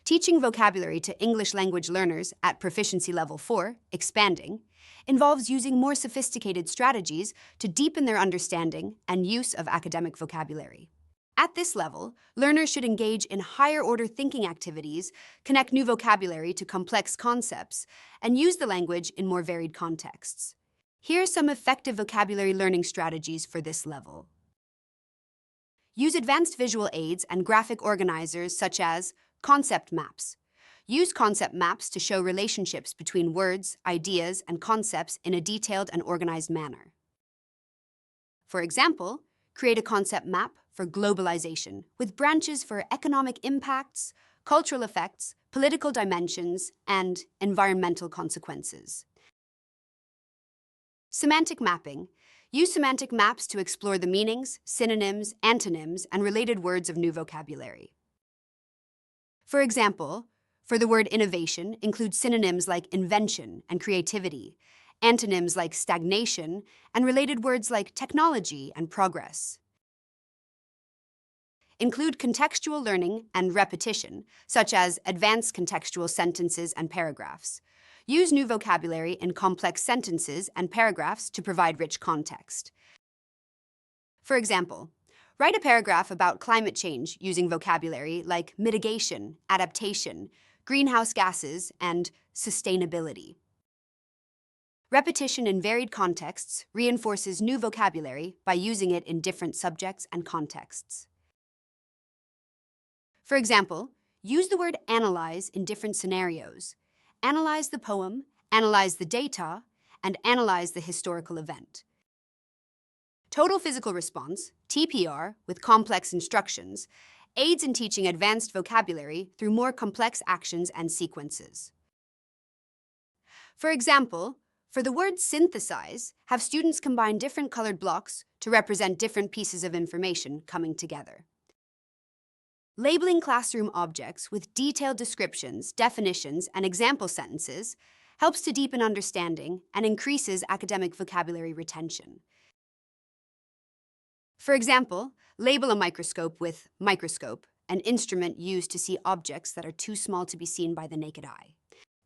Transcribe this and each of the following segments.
Teaching vocabulary to English language learners at proficiency level 4, expanding, involves using more sophisticated strategies to deepen their understanding and use of academic vocabulary. At this level, learners should engage in higher-order thinking activities, connect new vocabulary to complex concepts, and use the language in more varied contexts. Here are some effective vocabulary learning strategies for this level. Use advanced visual aids and graphic organizers such as concept maps. Use concept maps to show relationships between words, ideas, and concepts in a detailed and organized manner. For example, create a concept map for globalization with branches for economic impacts, cultural effects, political dimensions, and environmental consequences. Semantic mapping. Use semantic maps to explore the meanings, synonyms, antonyms, and related words of new vocabulary. For example, for the word innovation, include synonyms like invention and creativity, antonyms like stagnation, and related words like technology and progress. Include contextual learning and repetition, such as advanced contextual sentences and paragraphs. Use new vocabulary in complex sentences and paragraphs to provide rich context. For example, write a paragraph about climate change using vocabulary like mitigation, adaptation, greenhouse gases, and sustainability. Repetition in varied contexts reinforces new vocabulary by using it in different subjects and contexts. For example, use the word analyze in different scenarios. Analyze the poem, analyze the data, and analyze the historical event. Total physical response, TPR, with complex instructions, aids in teaching advanced vocabulary through more complex actions and sequences. For example, for the word synthesize, have students combine different colored blocks to represent different pieces of information coming together. Labeling classroom objects with detailed descriptions, definitions, and example sentences helps to deepen understanding and increases academic vocabulary retention. For example, label a microscope with microscope, an instrument used to see objects that are too small to be seen by the naked eye.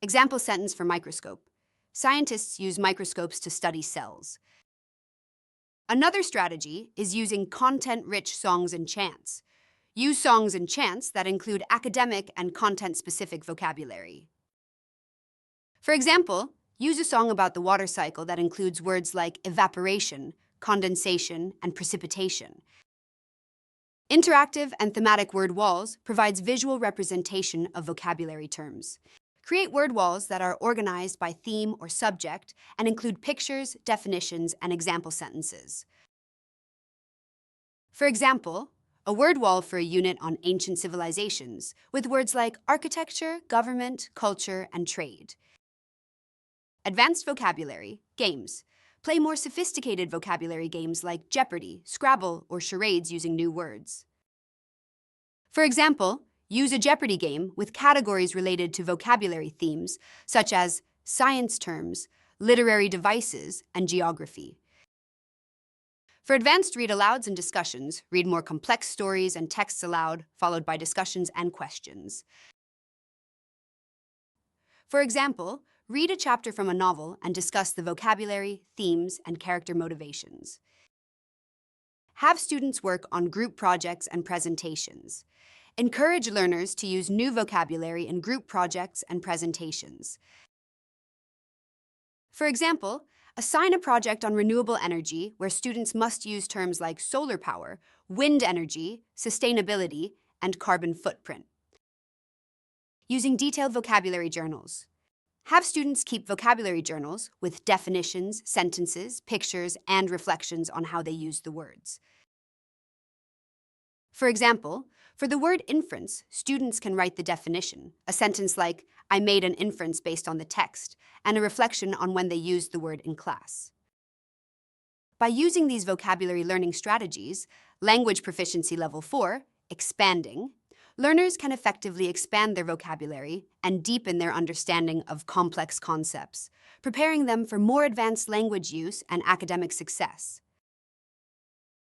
Example sentence for microscope. Scientists use microscopes to study cells. Another strategy is using content-rich songs and chants. Use songs and chants that include academic and content-specific vocabulary. For example, use a song about the water cycle that includes words like evaporation, condensation, and precipitation. Interactive and thematic word walls provides visual representation of vocabulary terms. Create word walls that are organized by theme or subject and include pictures, definitions, and example sentences. For example, a word wall for a unit on ancient civilizations with words like architecture, government, culture, and trade. Advanced vocabulary, games. Play more sophisticated vocabulary games like Jeopardy, Scrabble, or charades using new words. For example, use a Jeopardy game with categories related to vocabulary themes such as science terms, literary devices, and geography. For advanced read-alouds and discussions, read more complex stories and texts aloud, followed by discussions and questions. For example, read a chapter from a novel and discuss the vocabulary, themes, and character motivations. Have students work on group projects and presentations. Encourage learners to use new vocabulary in group projects and presentations. For example, assign a project on renewable energy where students must use terms like solar power, wind energy, sustainability, and carbon footprint. Using detailed vocabulary journals. Have students keep vocabulary journals with definitions, sentences, pictures, and reflections on how they use the words. For example, for the word inference, students can write the definition, a sentence like, I made an inference based on the text, and a reflection on when they used the word in class. By using these vocabulary learning strategies, language proficiency level 4, expanding, learners can effectively expand their vocabulary and deepen their understanding of complex concepts, preparing them for more advanced language use and academic success.